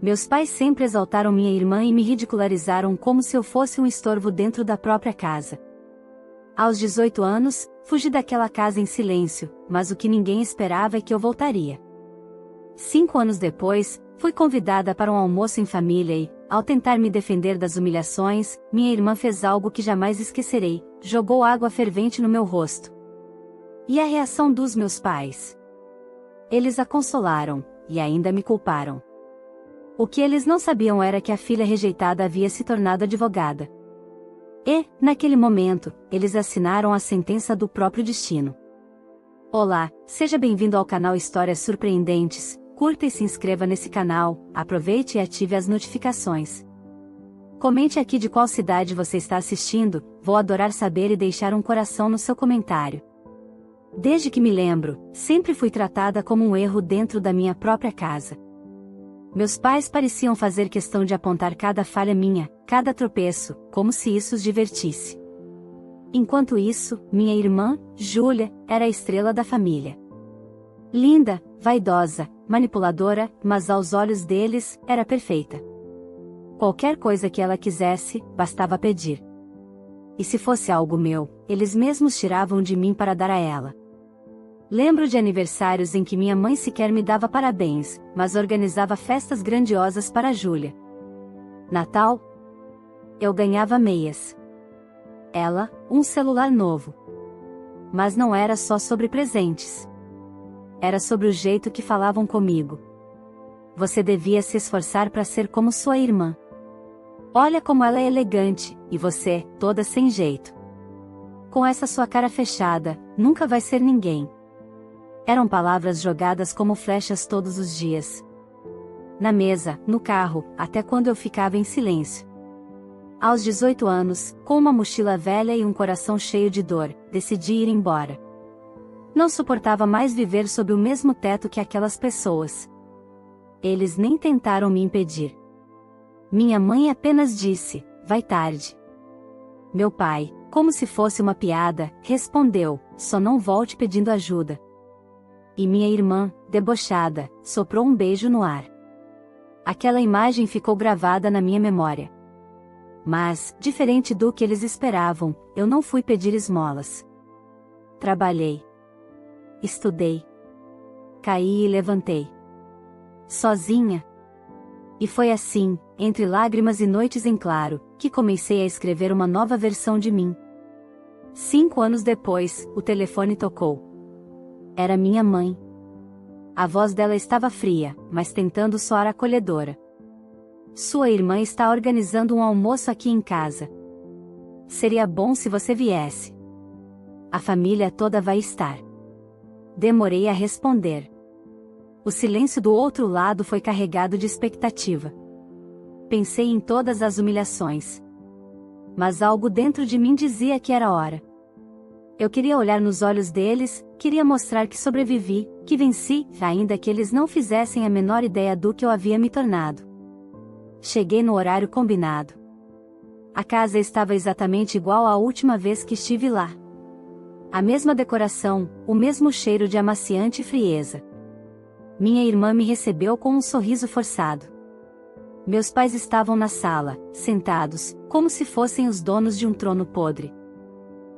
Meus pais sempre exaltaram minha irmã e me ridicularizaram como se eu fosse um estorvo dentro da própria casa. Aos 18 anos, fugi daquela casa em silêncio, mas o que ninguém esperava é que eu voltaria. 5 anos depois, fui convidada para um almoço em família e, ao tentar me defender das humilhações, minha irmã fez algo que jamais esquecerei: jogou água fervente no meu rosto. E a reação dos meus pais? Eles a consolaram, e ainda me culparam. O que eles não sabiam era que a filha rejeitada havia se tornado advogada. E, naquele momento, eles assinaram a sentença do próprio destino. Olá, seja bem-vindo ao canal Histórias Surpreendentes. Curta e se inscreva nesse canal, aproveite e ative as notificações. Comente aqui de qual cidade você está assistindo, vou adorar saber e deixar um coração no seu comentário. Desde que me lembro, sempre fui tratada como um erro dentro da minha própria casa. Meus pais pareciam fazer questão de apontar cada falha minha, cada tropeço, como se isso os divertisse. Enquanto isso, minha irmã, Júlia, era a estrela da família. Linda, vaidosa, manipuladora, mas aos olhos deles, era perfeita. Qualquer coisa que ela quisesse, bastava pedir. E se fosse algo meu, eles mesmos tiravam de mim para dar a ela. Lembro de aniversários em que minha mãe sequer me dava parabéns, mas organizava festas grandiosas para Júlia. Natal? Eu ganhava meias. Ela, um celular novo. Mas não era só sobre presentes. Era sobre o jeito que falavam comigo. Você devia se esforçar para ser como sua irmã. Olha como ela é elegante, e você, toda sem jeito. Com essa sua cara fechada, nunca vai ser ninguém. Eram palavras jogadas como flechas todos os dias. Na mesa, no carro, até quando eu ficava em silêncio. Aos 18 anos, com uma mochila velha e um coração cheio de dor, decidi ir embora. Não suportava mais viver sob o mesmo teto que aquelas pessoas. Eles nem tentaram me impedir. Minha mãe apenas disse: vai tarde. Meu pai, como se fosse uma piada, respondeu: só não volte pedindo ajuda. E minha irmã, debochada, soprou um beijo no ar. Aquela imagem ficou gravada na minha memória. Mas, diferente do que eles esperavam, eu não fui pedir esmolas. Trabalhei. Estudei. Caí e levantei. Sozinha. E foi assim, entre lágrimas e noites em claro, que comecei a escrever uma nova versão de mim. 5 anos depois, o telefone tocou. Era minha mãe. A voz dela estava fria, mas tentando soar acolhedora. Sua irmã está organizando um almoço aqui em casa. Seria bom se você viesse. A família toda vai estar. Demorei a responder. O silêncio do outro lado foi carregado de expectativa. Pensei em todas as humilhações. Mas algo dentro de mim dizia que era hora. Eu queria olhar nos olhos deles, queria mostrar que sobrevivi, que venci, ainda que eles não fizessem a menor ideia do que eu havia me tornado. Cheguei no horário combinado. A casa estava exatamente igual à última vez que estive lá. A mesma decoração, o mesmo cheiro de amaciante frieza. Minha irmã me recebeu com um sorriso forçado. Meus pais estavam na sala, sentados, como se fossem os donos de um trono podre.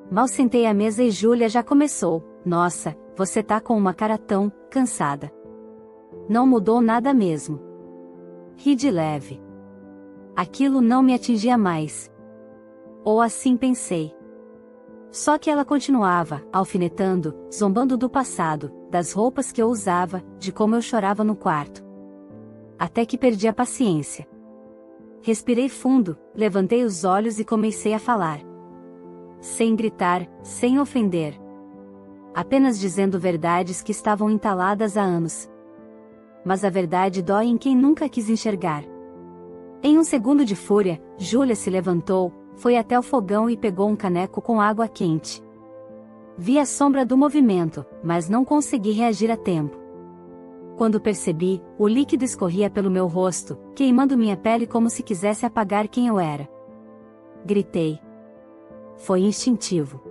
Mal sentei à mesa e Júlia já começou: nossa, você tá com uma cara tão cansada. Não mudou nada mesmo. Ri de leve. Aquilo não me atingia mais. Ou assim pensei. Só que ela continuava, alfinetando, zombando do passado, das roupas que eu usava, de como eu chorava no quarto. Até que perdi a paciência. Respirei fundo, levantei os olhos e comecei a falar. Sem gritar, sem ofender. Apenas dizendo verdades que estavam entaladas há anos. Mas a verdade dói em quem nunca quis enxergar. Em um segundo de fúria, Júlia se levantou, foi até o fogão e pegou um caneco com água quente. Vi a sombra do movimento, mas não consegui reagir a tempo. Quando percebi, o líquido escorria pelo meu rosto, queimando minha pele como se quisesse apagar quem eu era. Gritei. Foi instintivo.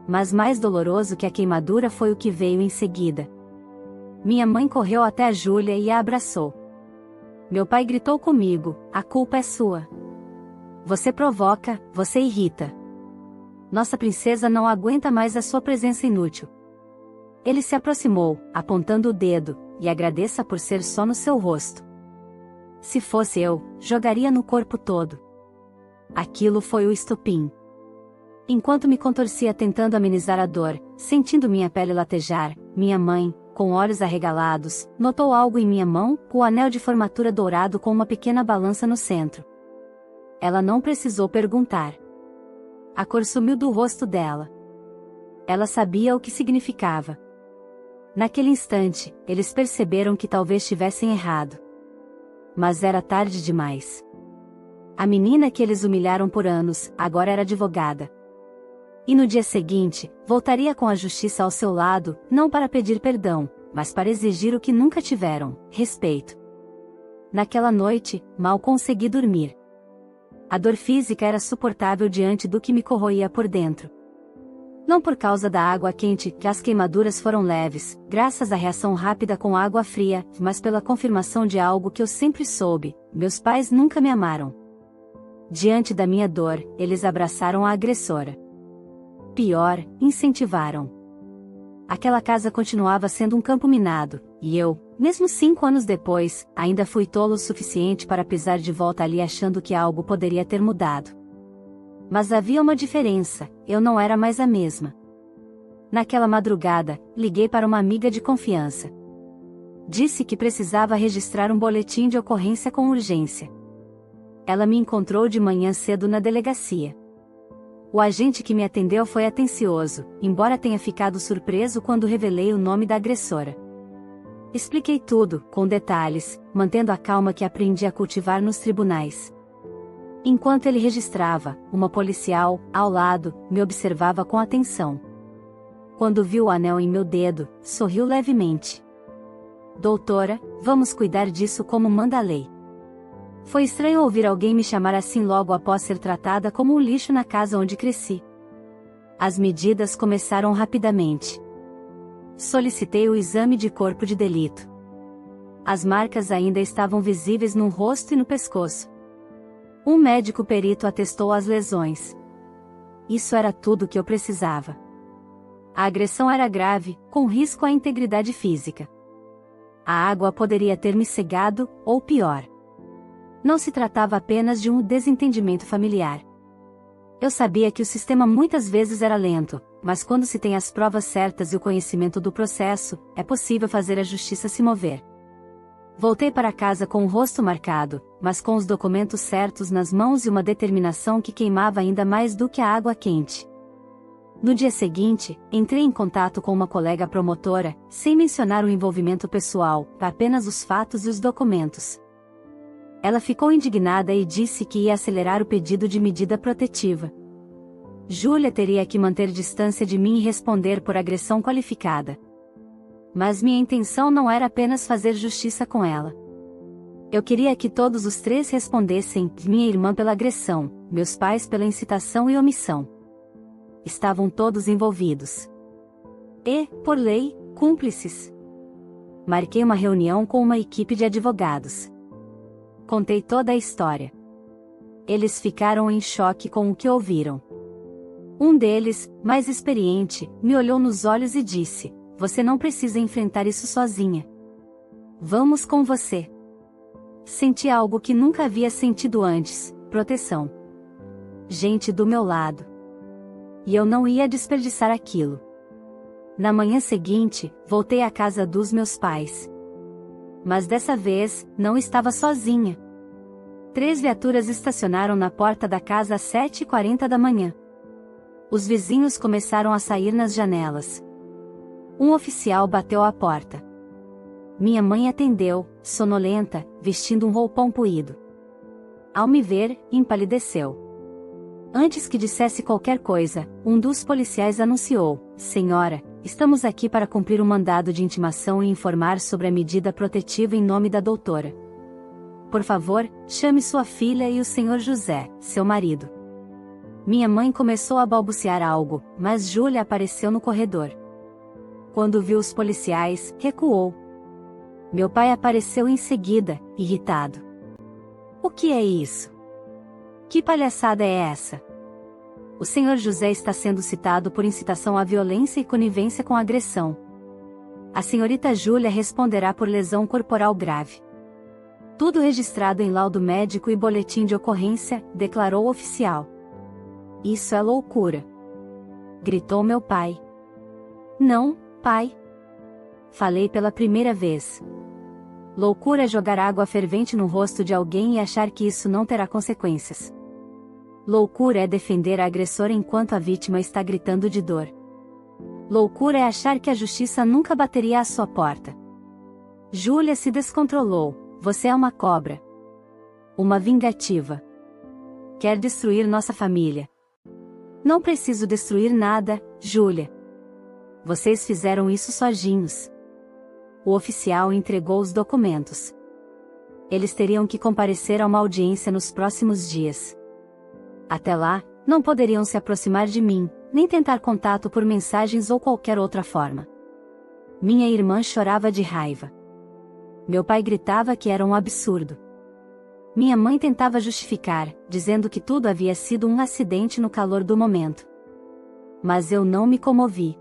Mas mais doloroso que a queimadura foi o que veio em seguida. Minha mãe correu até a Júlia e a abraçou. Meu pai gritou comigo: a culpa é sua. Você provoca, você irrita. Nossa princesa não aguenta mais a sua presença inútil. Ele se aproximou, apontando o dedo, e agradeça por ser só no seu rosto. Se fosse eu, jogaria no corpo todo. Aquilo foi o estopim. Enquanto me contorcia tentando amenizar a dor, sentindo minha pele latejar, minha mãe, com olhos arregalados, notou algo em minha mão, o anel de formatura dourado com uma pequena balança no centro. Ela não precisou perguntar. A cor sumiu do rosto dela. Ela sabia o que significava. Naquele instante, eles perceberam que talvez tivessem errado. Mas era tarde demais. A menina que eles humilharam por anos, agora era advogada. E no dia seguinte, voltaria com a justiça ao seu lado, não para pedir perdão, mas para exigir o que nunca tiveram: respeito. Naquela noite, mal consegui dormir. A dor física era suportável diante do que me corroía por dentro. Não por causa da água quente, que as queimaduras foram leves, graças à reação rápida com água fria, mas pela confirmação de algo que eu sempre soube: meus pais nunca me amaram. Diante da minha dor, eles abraçaram a agressora. Pior, incentivaram. Aquela casa continuava sendo um campo minado, e eu, mesmo 5 anos depois, ainda fui tolo o suficiente para pisar de volta ali achando que algo poderia ter mudado. Mas havia uma diferença: eu não era mais a mesma. Naquela madrugada, liguei para uma amiga de confiança. Disse que precisava registrar um boletim de ocorrência com urgência. Ela me encontrou de manhã cedo na delegacia. O agente que me atendeu foi atencioso, embora tenha ficado surpreso quando revelei o nome da agressora. Expliquei tudo, com detalhes, mantendo a calma que aprendi a cultivar nos tribunais. Enquanto ele registrava, uma policial, ao lado, me observava com atenção. Quando viu o anel em meu dedo, sorriu levemente. Doutora, vamos cuidar disso como manda a lei. Foi estranho ouvir alguém me chamar assim logo após ser tratada como um lixo na casa onde cresci. As medidas começaram rapidamente. Solicitei o exame de corpo de delito. As marcas ainda estavam visíveis no rosto e no pescoço. Um médico perito atestou as lesões. Isso era tudo que eu precisava. A agressão era grave, com risco à integridade física. A água poderia ter me cegado, ou pior. Não se tratava apenas de um desentendimento familiar. Eu sabia que o sistema muitas vezes era lento, mas quando se tem as provas certas e o conhecimento do processo, é possível fazer a justiça se mover. Voltei para casa com o rosto marcado, mas com os documentos certos nas mãos e uma determinação que queimava ainda mais do que a água quente. No dia seguinte, entrei em contato com uma colega promotora, sem mencionar o envolvimento pessoal, apenas os fatos e os documentos. Ela ficou indignada e disse que ia acelerar o pedido de medida protetiva. Júlia teria que manter distância de mim e responder por agressão qualificada. Mas minha intenção não era apenas fazer justiça com ela. Eu queria que todos os 3 respondessem: minha irmã pela agressão, meus pais pela incitação e omissão. Estavam todos envolvidos. E, por lei, cúmplices. Marquei uma reunião com uma equipe de advogados. Contei toda a história. Eles ficaram em choque com o que ouviram. Um deles, mais experiente, me olhou nos olhos e disse: você não precisa enfrentar isso sozinha. Vamos com você. Senti algo que nunca havia sentido antes: proteção. Gente do meu lado. E eu não ia desperdiçar aquilo. Na manhã seguinte, voltei à casa dos meus pais. Mas dessa vez, não estava sozinha. 3 viaturas estacionaram na porta da casa às 7h40 da manhã. Os vizinhos começaram a sair nas janelas. Um oficial bateu à porta. Minha mãe atendeu, sonolenta, vestindo um roupão puído. Ao me ver, empalideceu. Antes que dissesse qualquer coisa, um dos policiais anunciou: senhora, estamos aqui para cumprir um mandado de intimação e informar sobre a medida protetiva em nome da doutora. Por favor, chame sua filha e o senhor José, seu marido. Minha mãe começou a balbuciar algo, mas Júlia apareceu no corredor. Quando viu os policiais, recuou. Meu pai apareceu em seguida, irritado. O que é isso? Que palhaçada é essa? O senhor José está sendo citado por incitação à violência e conivência com agressão. A senhorita Júlia responderá por lesão corporal grave. Tudo registrado em laudo médico e boletim de ocorrência, declarou o oficial. Isso é loucura! Gritou meu pai. Não, pai. Falei pela primeira vez. Loucura é jogar água fervente no rosto de alguém e achar que isso não terá consequências. Loucura é defender a agressora enquanto a vítima está gritando de dor. Loucura é achar que a justiça nunca bateria à sua porta. Júlia se descontrolou. Você é uma cobra. Uma vingativa. Quer destruir nossa família. Não preciso destruir nada, Júlia. Vocês fizeram isso sozinhos. O oficial entregou os documentos. Eles teriam que comparecer a uma audiência nos próximos dias. Até lá, não poderiam se aproximar de mim, nem tentar contato por mensagens ou qualquer outra forma. Minha irmã chorava de raiva. Meu pai gritava que era um absurdo. Minha mãe tentava justificar, dizendo que tudo havia sido um acidente no calor do momento. Mas eu não me comovi.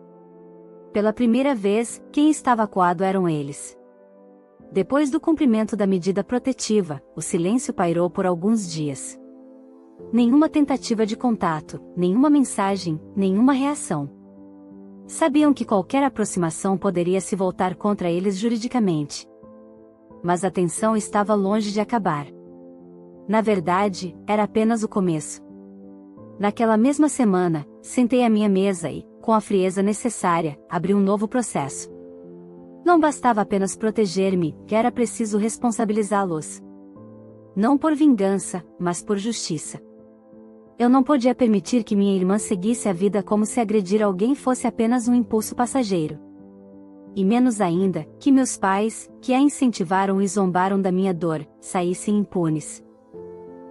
Pela primeira vez, quem estava acuado eram eles. Depois do cumprimento da medida protetiva, o silêncio pairou por alguns dias. Nenhuma tentativa de contato, nenhuma mensagem, nenhuma reação. Sabiam que qualquer aproximação poderia se voltar contra eles juridicamente. Mas a tensão estava longe de acabar. Na verdade, era apenas o começo. Naquela mesma semana, sentei à minha mesa e, com a frieza necessária, abri um novo processo. Não bastava apenas proteger-me, que era preciso responsabilizá-los. Não por vingança, mas por justiça. Eu não podia permitir que minha irmã seguisse a vida como se agredir alguém fosse apenas um impulso passageiro. E menos ainda, que meus pais, que a incentivaram e zombaram da minha dor, saíssem impunes.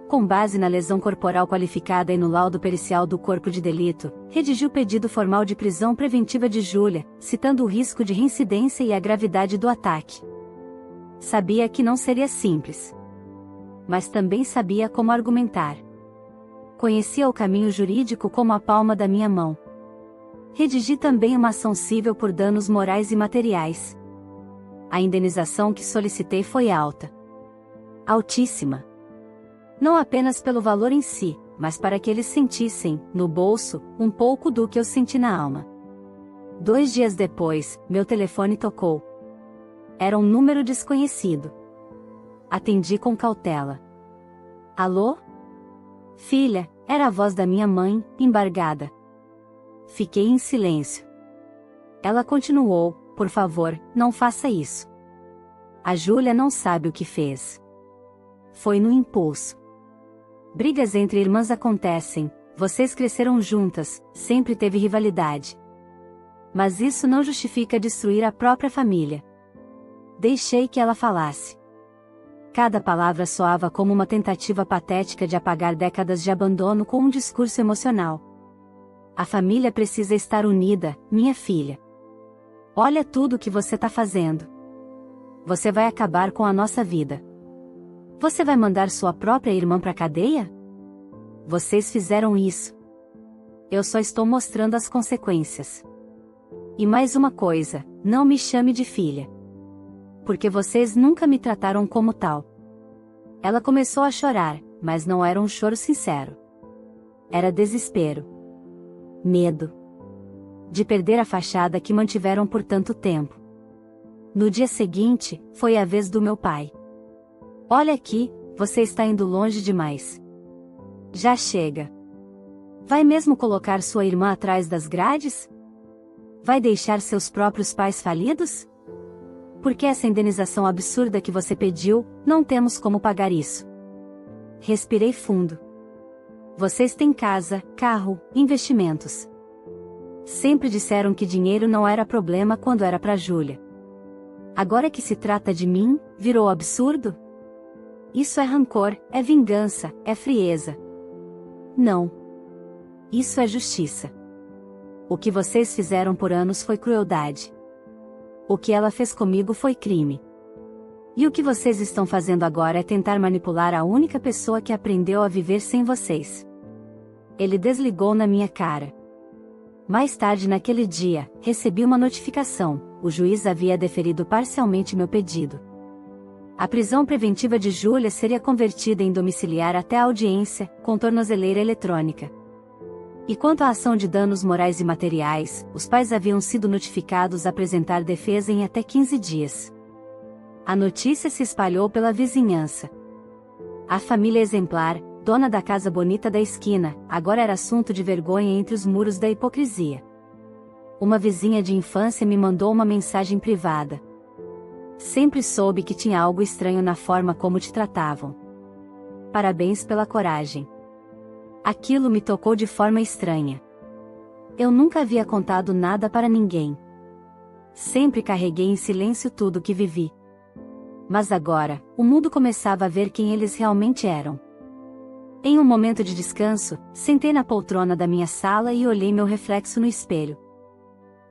Com base na lesão corporal qualificada e no laudo pericial do corpo de delito, redigi o pedido formal de prisão preventiva de Júlia, citando o risco de reincidência e a gravidade do ataque. Sabia que não seria simples. Mas também sabia como argumentar. Conhecia o caminho jurídico como a palma da minha mão. Redigi também uma ação civil por danos morais e materiais. A indenização que solicitei foi alta. Altíssima. Não apenas pelo valor em si, mas para que eles sentissem, no bolso, um pouco do que eu senti na alma. 2 dias depois, meu telefone tocou. Era um número desconhecido. Atendi com cautela. Alô? Filha, era a voz da minha mãe, embargada. Fiquei em silêncio. Ela continuou, por favor, não faça isso. A Júlia não sabe o que fez. Foi no impulso. Brigas entre irmãs acontecem, vocês cresceram juntas, sempre teve rivalidade. Mas isso não justifica destruir a própria família. Deixei que ela falasse. Cada palavra soava como uma tentativa patética de apagar décadas de abandono com um discurso emocional. A família precisa estar unida, minha filha. Olha tudo o que você está fazendo. Você vai acabar com a nossa vida. Você vai mandar sua própria irmã para a cadeia? Vocês fizeram isso. Eu só estou mostrando as consequências. E mais uma coisa, não me chame de filha. Porque vocês nunca me trataram como tal. Ela começou a chorar, mas não era um choro sincero. Era desespero. Medo. De perder a fachada que mantiveram por tanto tempo. No dia seguinte, foi a vez do meu pai. Olha aqui, você está indo longe demais. Já chega. Vai mesmo colocar sua irmã atrás das grades? Vai deixar seus próprios pais falidos? Porque essa indenização absurda que você pediu, não temos como pagar isso. Respirei fundo. Vocês têm casa, carro, investimentos. Sempre disseram que dinheiro não era problema quando era para Júlia. Agora que se trata de mim, virou absurdo? Isso é rancor, é vingança, é frieza. Não. Isso é justiça. O que vocês fizeram por anos foi crueldade. O que ela fez comigo foi crime. E o que vocês estão fazendo agora é tentar manipular a única pessoa que aprendeu a viver sem vocês. Ele desligou na minha cara. Mais tarde naquele dia, recebi uma notificação: o juiz havia deferido parcialmente meu pedido. A prisão preventiva de Júlia seria convertida em domiciliar até a audiência, com tornozeleira eletrônica. E quanto à ação de danos morais e materiais, os pais haviam sido notificados a apresentar defesa em até 15 dias. A notícia se espalhou pela vizinhança. A família exemplar, dona da casa bonita da esquina, agora era assunto de vergonha entre os muros da hipocrisia. Uma vizinha de infância me mandou uma mensagem privada. Sempre soube que tinha algo estranho na forma como te tratavam. Parabéns pela coragem. Aquilo me tocou de forma estranha. Eu nunca havia contado nada para ninguém. Sempre carreguei em silêncio tudo o que vivi. Mas agora, o mundo começava a ver quem eles realmente eram. Em um momento de descanso, sentei na poltrona da minha sala e olhei meu reflexo no espelho.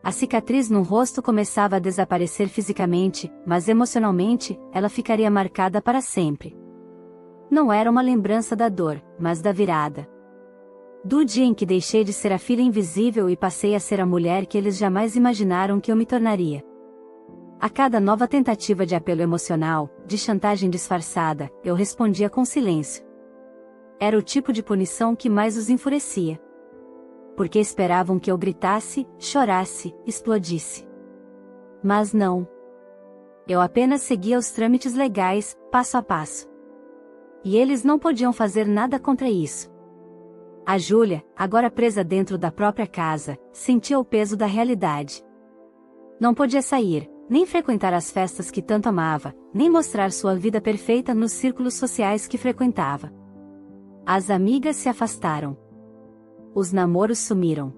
A cicatriz no rosto começava a desaparecer fisicamente, mas emocionalmente, ela ficaria marcada para sempre. Não era uma lembrança da dor, mas da virada. Do dia em que deixei de ser a filha invisível e passei a ser a mulher que eles jamais imaginaram que eu me tornaria. A cada nova tentativa de apelo emocional, de chantagem disfarçada, eu respondia com silêncio. Era o tipo de punição que mais os enfurecia. Porque esperavam que eu gritasse, chorasse, explodisse. Mas não. Eu apenas seguia os trâmites legais, passo a passo. E eles não podiam fazer nada contra isso. A Júlia, agora presa dentro da própria casa, sentia o peso da realidade. Não podia sair, nem frequentar as festas que tanto amava, nem mostrar sua vida perfeita nos círculos sociais que frequentava. As amigas se afastaram. Os namoros sumiram.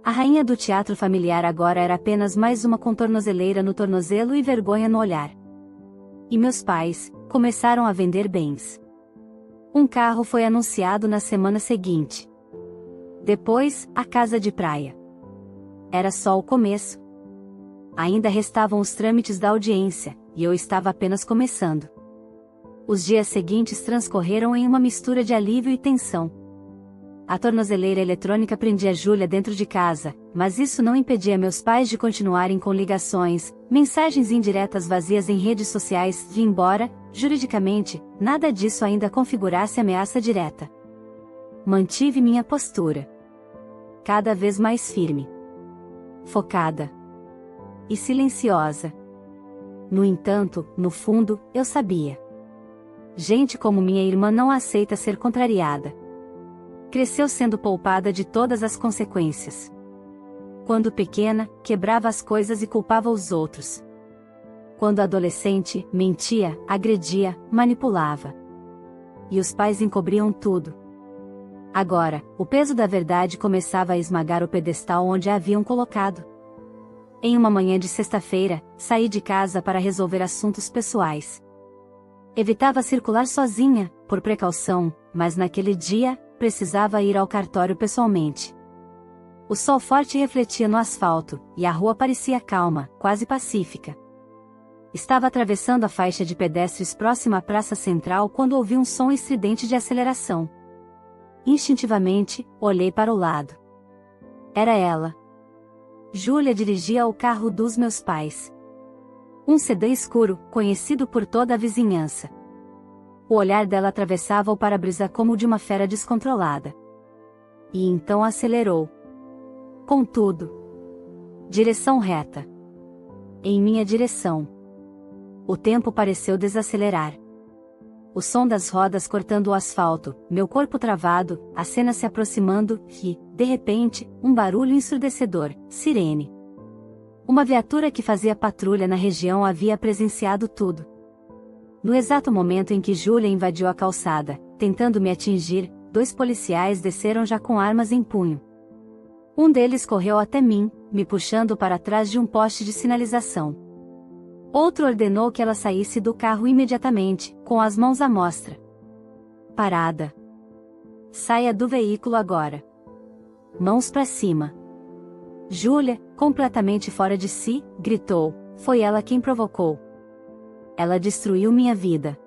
A rainha do teatro familiar agora era apenas mais uma com tornozeleira no tornozelo e vergonha no olhar. E meus pais começaram a vender bens. Um carro foi anunciado na semana seguinte. Depois, a casa de praia. Era só o começo. Ainda restavam os trâmites da audiência, e eu estava apenas começando. Os dias seguintes transcorreram em uma mistura de alívio e tensão. A tornozeleira eletrônica prendia Júlia dentro de casa, mas isso não impedia meus pais de continuarem com ligações, mensagens indiretas vazias em redes sociais, e embora, juridicamente, nada disso ainda configurasse ameaça direta. Mantive minha postura. Cada vez mais firme. Focada. E silenciosa. No entanto, no fundo, eu sabia. Gente como minha irmã não aceita ser contrariada. Cresceu sendo poupada de todas as consequências. Quando pequena, quebrava as coisas e culpava os outros. Quando adolescente, mentia, agredia, manipulava. E os pais encobriam tudo. Agora, o peso da verdade começava a esmagar o pedestal onde a haviam colocado. Em uma manhã de sexta-feira, saí de casa para resolver assuntos pessoais. Evitava circular sozinha, por precaução, mas naquele dia, precisava ir ao cartório pessoalmente. O sol forte refletia no asfalto, e a rua parecia calma, quase pacífica. Estava atravessando a faixa de pedestres próxima à praça central quando ouvi um som estridente de aceleração. Instintivamente, olhei para o lado. Era ela. Júlia dirigia o carro dos meus pais. Um sedã escuro, conhecido por toda a vizinhança. O olhar dela atravessava o para-brisa como o de uma fera descontrolada. E então acelerou. Contudo. Direção reta. Em minha direção. O tempo pareceu desacelerar. O som das rodas cortando o asfalto, meu corpo travado, a cena se aproximando, e, de repente, um barulho ensurdecedor, sirene. Uma viatura que fazia patrulha na região havia presenciado tudo. No exato momento em que Júlia invadiu a calçada, tentando me atingir, 2 policiais desceram já com armas em punho. Um deles correu até mim, me puxando para trás de um poste de sinalização. Outro ordenou que ela saísse do carro imediatamente, com as mãos à mostra. Parada. Saia do veículo agora. Mãos para cima. Júlia, completamente fora de si, gritou. Foi ela quem provocou. Ela destruiu minha vida.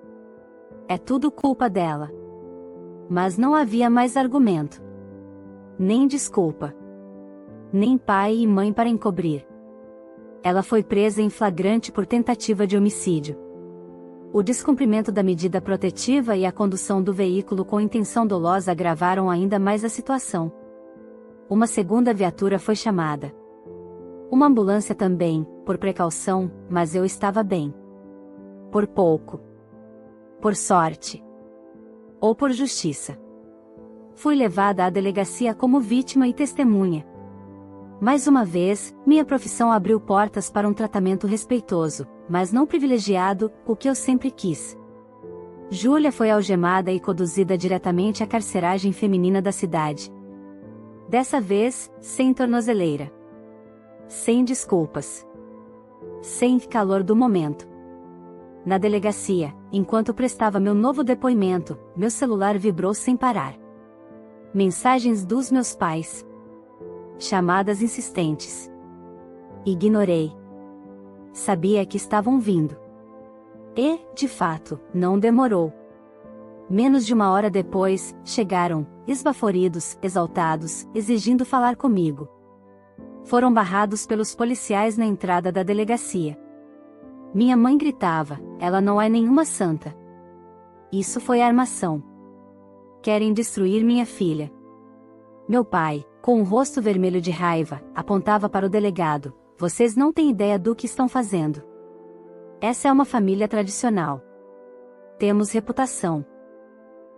É tudo culpa dela. Mas não havia mais argumento. Nem desculpa. Nem pai e mãe para encobrir. Ela foi presa em flagrante por tentativa de homicídio. O descumprimento da medida protetiva e a condução do veículo com intenção dolosa agravaram ainda mais a situação. Uma segunda viatura foi chamada. Uma ambulância também, por precaução, mas eu estava bem. Por pouco. Por sorte. Ou por justiça. Fui levada à delegacia como vítima e testemunha. Mais uma vez, minha profissão abriu portas para um tratamento respeitoso, mas não privilegiado, o que eu sempre quis. Júlia foi algemada e conduzida diretamente à carceragem feminina da cidade. Dessa vez, sem tornozeleira. Sem desculpas. Sem calor do momento. Na delegacia, enquanto prestava meu novo depoimento, meu celular vibrou sem parar. Mensagens dos meus pais. Chamadas insistentes. Ignorei. Sabia que estavam vindo. E, de fato, não demorou. Menos de uma hora depois, chegaram, esbaforidos, exaltados, exigindo falar comigo. Foram barrados pelos policiais na entrada da delegacia. Minha mãe gritava, ela não é nenhuma santa. Isso foi armação. Querem destruir minha filha. Meu pai, com o rosto vermelho de raiva, apontava para o delegado, vocês não têm ideia do que estão fazendo. Essa é uma família tradicional. Temos reputação.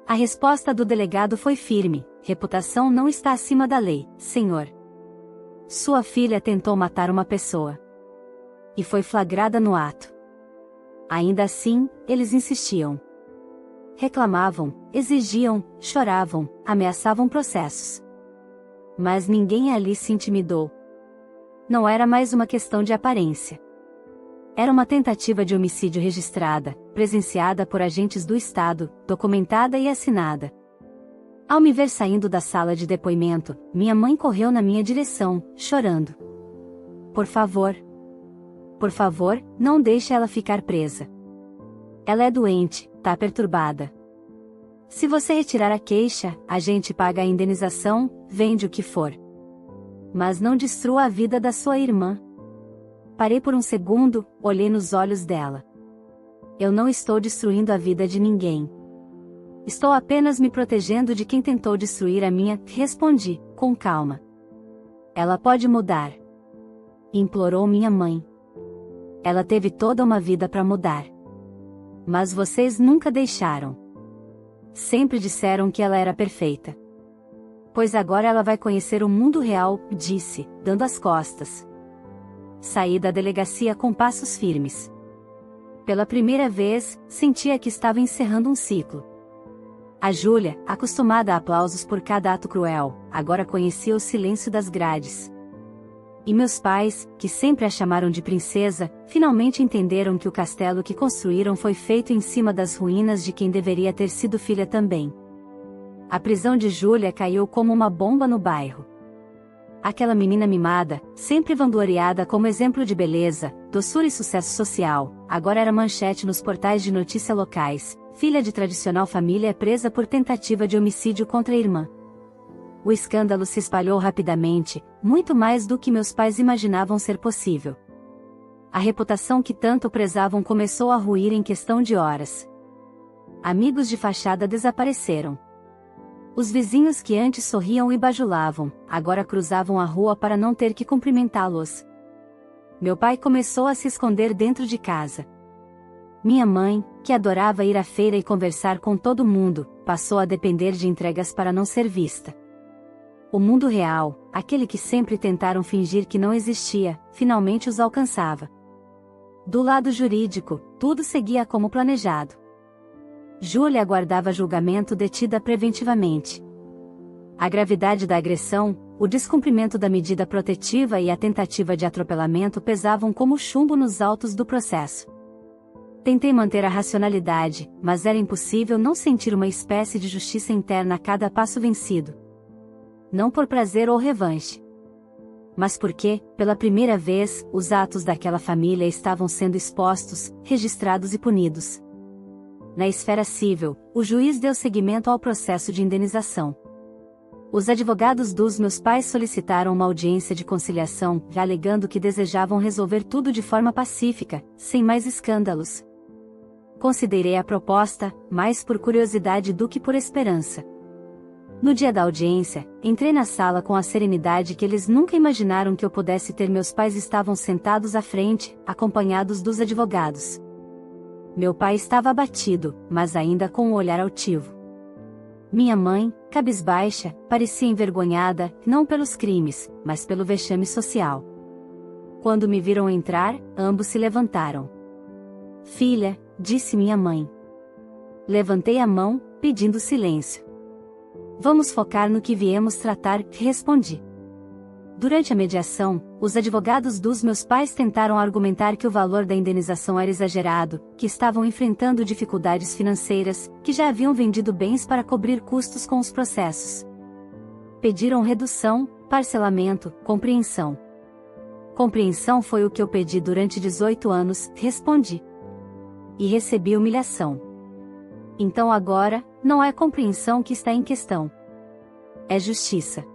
A resposta do delegado foi firme, reputação não está acima da lei, senhor. Sua filha tentou matar uma pessoa. E foi flagrada no ato. Ainda assim, eles insistiam. Reclamavam, exigiam, choravam, ameaçavam processos. Mas ninguém ali se intimidou. Não era mais uma questão de aparência. Era uma tentativa de homicídio registrada, presenciada por agentes do Estado, documentada e assinada. Ao me ver saindo da sala de depoimento, minha mãe correu na minha direção, chorando. Por favor, não deixe ela ficar presa. Ela é doente, tá perturbada. Se você retirar a queixa, a gente paga a indenização, vende o que for. Mas não destrua a vida da sua irmã. Parei por um segundo, olhei nos olhos dela. Eu não estou destruindo a vida de ninguém. Estou apenas me protegendo de quem tentou destruir a minha, respondi, com calma. Ela pode mudar. Implorou minha mãe. Ela teve toda uma vida para mudar. Mas vocês nunca deixaram. Sempre disseram que ela era perfeita. Pois agora ela vai conhecer o mundo real, disse, dando as costas. Saí da delegacia com passos firmes. Pela primeira vez, sentia que estava encerrando um ciclo. A Júlia, acostumada a aplausos por cada ato cruel, agora conhecia o silêncio das grades. E meus pais, que sempre a chamaram de princesa, finalmente entenderam que o castelo que construíram foi feito em cima das ruínas de quem deveria ter sido filha também. A prisão de Júlia caiu como uma bomba no bairro. Aquela menina mimada, sempre vangloriada como exemplo de beleza, doçura e sucesso social, agora era manchete nos portais de notícia locais, filha de tradicional família presa por tentativa de homicídio contra a irmã. O escândalo se espalhou rapidamente, muito mais do que meus pais imaginavam ser possível. A reputação que tanto prezavam começou a ruir em questão de horas. Amigos de fachada desapareceram. Os vizinhos que antes sorriam e bajulavam, agora cruzavam a rua para não ter que cumprimentá-los. Meu pai começou a se esconder dentro de casa. Minha mãe, que adorava ir à feira e conversar com todo mundo, passou a depender de entregas para não ser vista. O mundo real, aquele que sempre tentaram fingir que não existia, finalmente os alcançava. Do lado jurídico, tudo seguia como planejado. Júlia aguardava julgamento detida preventivamente. A gravidade da agressão, o descumprimento da medida protetiva e a tentativa de atropelamento pesavam como chumbo nos autos do processo. Tentei manter a racionalidade, mas era impossível não sentir uma espécie de justiça interna a cada passo vencido. Não por prazer ou revanche, mas porque, pela primeira vez, os atos daquela família estavam sendo expostos, registrados e punidos. Na esfera civil, o juiz deu seguimento ao processo de indenização. Os advogados dos meus pais solicitaram uma audiência de conciliação, alegando que desejavam resolver tudo de forma pacífica, sem mais escândalos. Considerei a proposta, mais por curiosidade do que por esperança. No dia da audiência, entrei na sala com a serenidade que eles nunca imaginaram que eu pudesse ter. Meus pais estavam sentados à frente, acompanhados dos advogados. Meu pai estava abatido, mas ainda com um olhar altivo. Minha mãe, cabisbaixa, parecia envergonhada, não pelos crimes, mas pelo vexame social. Quando me viram entrar, ambos se levantaram. Filha, disse minha mãe. Levantei a mão, pedindo silêncio. Vamos focar no que viemos tratar, respondi. Durante a mediação, os advogados dos meus pais tentaram argumentar que o valor da indenização era exagerado, que estavam enfrentando dificuldades financeiras, que já haviam vendido bens para cobrir custos com os processos. Pediram redução, parcelamento, compreensão. Compreensão foi o que eu pedi durante 18 anos, respondi. E recebi humilhação. Então agora, não é compreensão que está em questão. É justiça.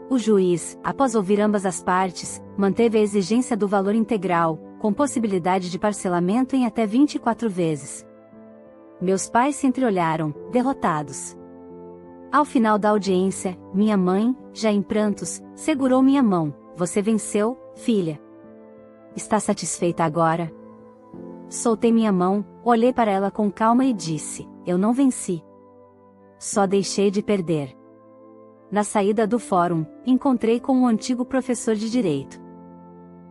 O juiz, após ouvir ambas as partes, manteve a exigência do valor integral, com possibilidade de parcelamento em até 24 vezes. Meus pais se entreolharam, derrotados. Ao final da audiência, minha mãe, já em prantos, segurou minha mão. Você venceu, filha. Está satisfeita agora? Soltei minha mão, olhei para ela com calma e disse: eu não venci. Só deixei de perder. Na saída do fórum, encontrei com um antigo professor de direito.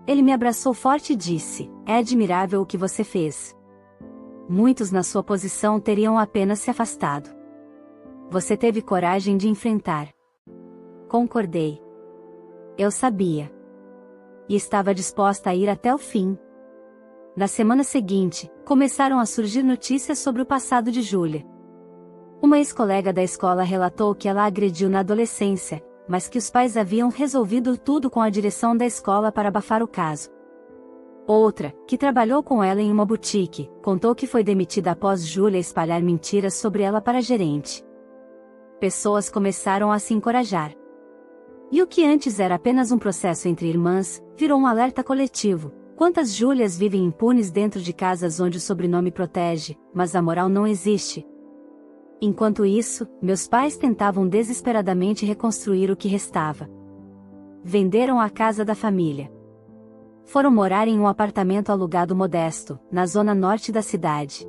Ele me abraçou forte e disse: é admirável o que você fez. Muitos na sua posição teriam apenas se afastado. Você teve coragem de enfrentar. Concordei. Eu sabia. E estava disposta a ir até o fim. Na semana seguinte, começaram a surgir notícias sobre o passado de Júlia. Uma ex-colega da escola relatou que ela a agrediu na adolescência, mas que os pais haviam resolvido tudo com a direção da escola para abafar o caso. Outra, que trabalhou com ela em uma boutique, contou que foi demitida após Júlia espalhar mentiras sobre ela para a gerente. Pessoas começaram a se encorajar. E o que antes era apenas um processo entre irmãs, virou um alerta coletivo. Quantas Júlias vivem impunes dentro de casas onde o sobrenome protege, mas a moral não existe? Enquanto isso, meus pais tentavam desesperadamente reconstruir o que restava. Venderam a casa da família. Foram morar em um apartamento alugado modesto, na zona norte da cidade.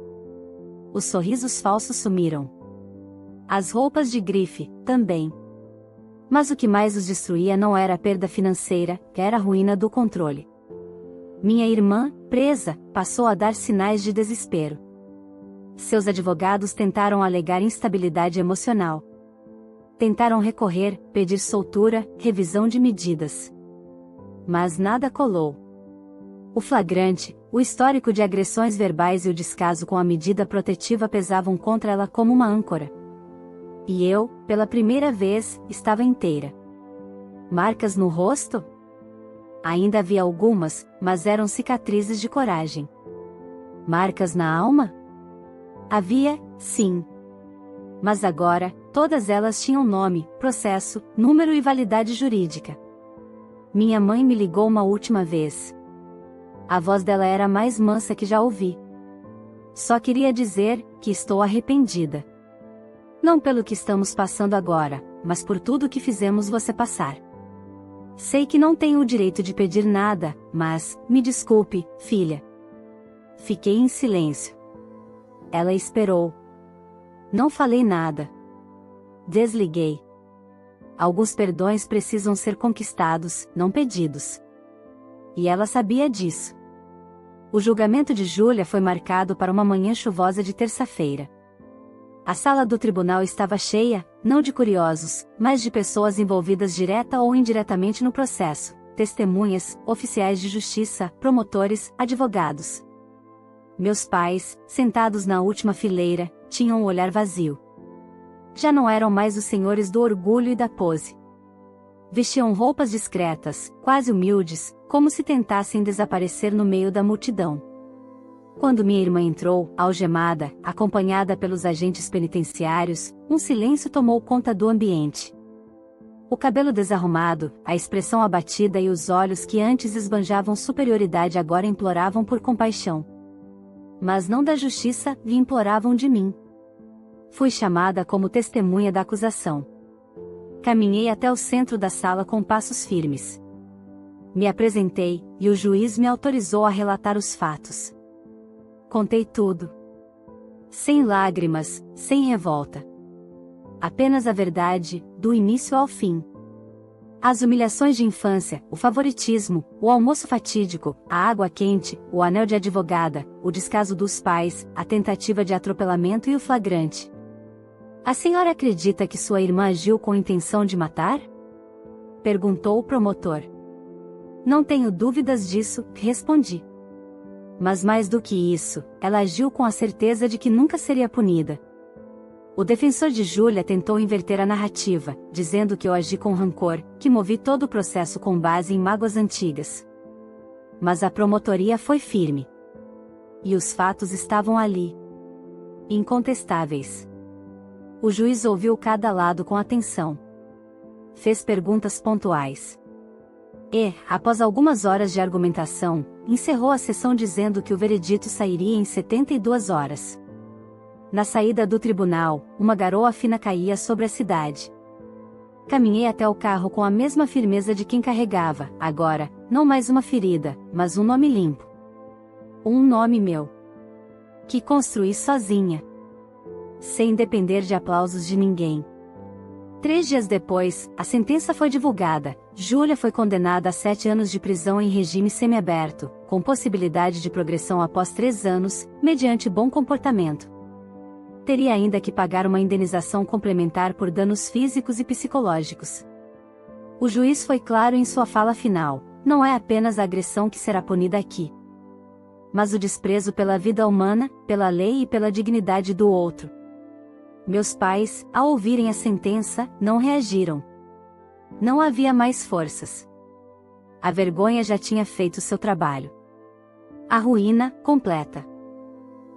Os sorrisos falsos sumiram. As roupas de grife, também. Mas o que mais os destruía não era a perda financeira, era a ruína do controle. Minha irmã, presa, passou a dar sinais de desespero. Seus advogados tentaram alegar instabilidade emocional. Tentaram recorrer, pedir soltura, revisão de medidas. Mas nada colou. O flagrante, o histórico de agressões verbais e o descaso com a medida protetiva pesavam contra ela como uma âncora. E eu, pela primeira vez, estava inteira. Marcas no rosto? Ainda havia algumas, mas eram cicatrizes de coragem. Marcas na alma? Havia, sim. Mas agora, todas elas tinham nome, processo, número e validade jurídica. Minha mãe me ligou uma última vez. A voz dela era a mais mansa que já ouvi. Só queria dizer que estou arrependida. Não pelo que estamos passando agora, mas por tudo que fizemos você passar. Sei que não tenho o direito de pedir nada, mas, me desculpe, filha. Fiquei em silêncio. Ela esperou. Não falei nada. Desliguei. Alguns perdões precisam ser conquistados, não pedidos. E ela sabia disso. O julgamento de Júlia foi marcado para uma manhã chuvosa de terça-feira. A sala do tribunal estava cheia, não de curiosos, mas de pessoas envolvidas direta ou indiretamente no processo, testemunhas, oficiais de justiça, promotores, advogados. Meus pais, sentados na última fileira, tinham um olhar vazio. Já não eram mais os senhores do orgulho e da pose. Vestiam roupas discretas, quase humildes, como se tentassem desaparecer no meio da multidão. Quando minha irmã entrou, algemada, acompanhada pelos agentes penitenciários, um silêncio tomou conta do ambiente. O cabelo desarrumado, a expressão abatida e os olhos que antes esbanjavam superioridade agora imploravam por compaixão. Mas não da justiça, e imploravam de mim. Fui chamada como testemunha da acusação. Caminhei até o centro da sala com passos firmes. Me apresentei, e o juiz me autorizou a relatar os fatos. Contei tudo. Sem lágrimas, sem revolta. Apenas a verdade, do início ao fim. As humilhações de infância, o favoritismo, o almoço fatídico, a água quente, o anel de advogada, o descaso dos pais, a tentativa de atropelamento e o flagrante. A senhora acredita que sua irmã agiu com intenção de matar? Perguntou o promotor. Não tenho dúvidas disso, respondi. Mas mais do que isso, ela agiu com a certeza de que nunca seria punida. O defensor de Júlia tentou inverter a narrativa, dizendo que eu agi com rancor, que movi todo o processo com base em mágoas antigas. Mas a promotoria foi firme. E os fatos estavam ali. Incontestáveis. O juiz ouviu cada lado com atenção. Fez perguntas pontuais. E, após algumas horas de argumentação, encerrou a sessão dizendo que o veredito sairia em 72 horas. Na saída do tribunal, uma garoa fina caía sobre a cidade. Caminhei até o carro com a mesma firmeza de quem carregava, agora, não mais uma ferida, mas um nome limpo. Um nome meu. Que construí sozinha. Sem depender de aplausos de ninguém. 3 dias depois, a sentença foi divulgada. Júlia foi condenada a 7 anos de prisão em regime semiaberto, com possibilidade de progressão após 3 anos, mediante bom comportamento. Teria ainda que pagar uma indenização complementar por danos físicos e psicológicos. O juiz foi claro em sua fala final: não é apenas a agressão que será punida aqui, mas o desprezo pela vida humana, pela lei e pela dignidade do outro. Meus pais, ao ouvirem a sentença, não reagiram. Não havia mais forças. A vergonha já tinha feito seu trabalho. A ruína, completa.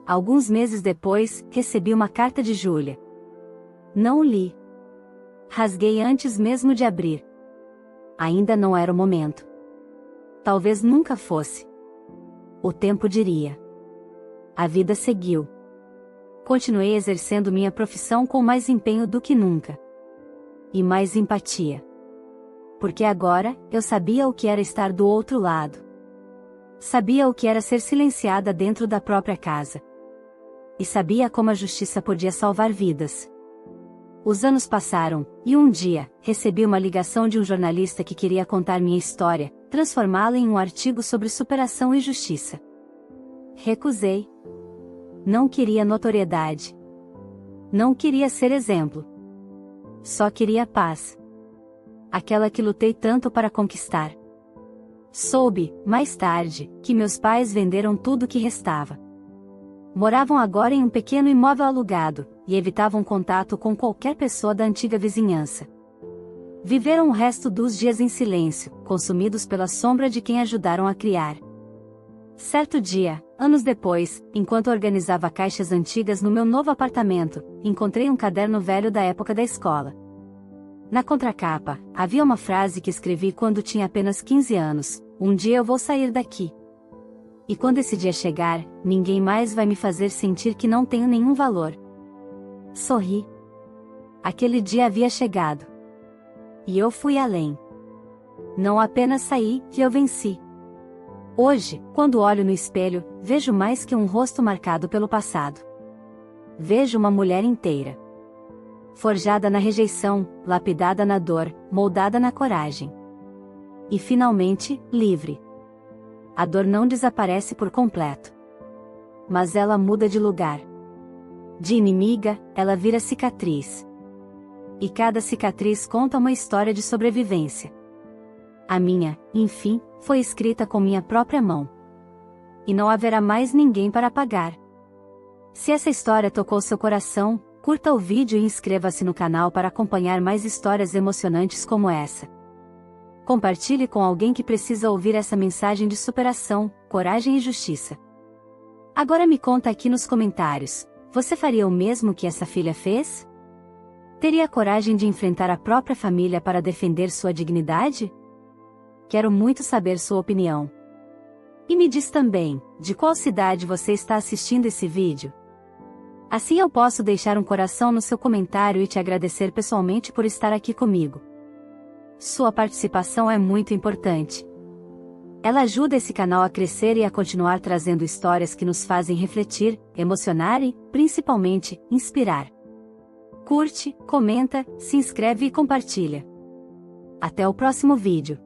Alguns meses depois, recebi uma carta de Júlia. Não li. Rasguei antes mesmo de abrir. Ainda não era o momento. Talvez nunca fosse. O tempo diria. A vida seguiu. Continuei exercendo minha profissão com mais empenho do que nunca. E mais empatia. Porque agora, eu sabia o que era estar do outro lado. Sabia o que era ser silenciada dentro da própria casa. E sabia como a justiça podia salvar vidas. Os anos passaram, e um dia, recebi uma ligação de um jornalista que queria contar minha história, transformá-la em um artigo sobre superação e justiça. Recusei. Não queria notoriedade. Não queria ser exemplo. Só queria paz. Aquela que lutei tanto para conquistar. Soube, mais tarde, que meus pais venderam tudo o que restava. Moravam agora em um pequeno imóvel alugado, e evitavam contato com qualquer pessoa da antiga vizinhança. Viveram o resto dos dias em silêncio, consumidos pela sombra de quem ajudaram a criar. Certo dia, anos depois, enquanto organizava caixas antigas no meu novo apartamento, encontrei um caderno velho da época da escola. Na contracapa, havia uma frase que escrevi quando tinha apenas 15 anos: um dia eu vou sair daqui. E quando esse dia chegar, ninguém mais vai me fazer sentir que não tenho nenhum valor. Sorri. Aquele dia havia chegado. E eu fui além. Não apenas saí, eu venci. Hoje, quando olho no espelho, vejo mais que um rosto marcado pelo passado. Vejo uma mulher inteira. Forjada na rejeição, lapidada na dor, moldada na coragem. E finalmente, livre. A dor não desaparece por completo. Mas ela muda de lugar. De inimiga, ela vira cicatriz. E cada cicatriz conta uma história de sobrevivência. A minha, enfim, foi escrita com minha própria mão. E não haverá mais ninguém para apagar. Se essa história tocou seu coração, curta o vídeo e inscreva-se no canal para acompanhar mais histórias emocionantes como essa. Compartilhe com alguém que precisa ouvir essa mensagem de superação, coragem e justiça. Agora me conta aqui nos comentários, você faria o mesmo que essa filha fez? Teria coragem de enfrentar a própria família para defender sua dignidade? Quero muito saber sua opinião. E me diz também, de qual cidade você está assistindo esse vídeo? Assim eu posso deixar um coração no seu comentário e te agradecer pessoalmente por estar aqui comigo. Sua participação é muito importante. Ela ajuda esse canal a crescer e a continuar trazendo histórias que nos fazem refletir, emocionar e, principalmente, inspirar. Curte, comenta, se inscreve e compartilha. Até o próximo vídeo.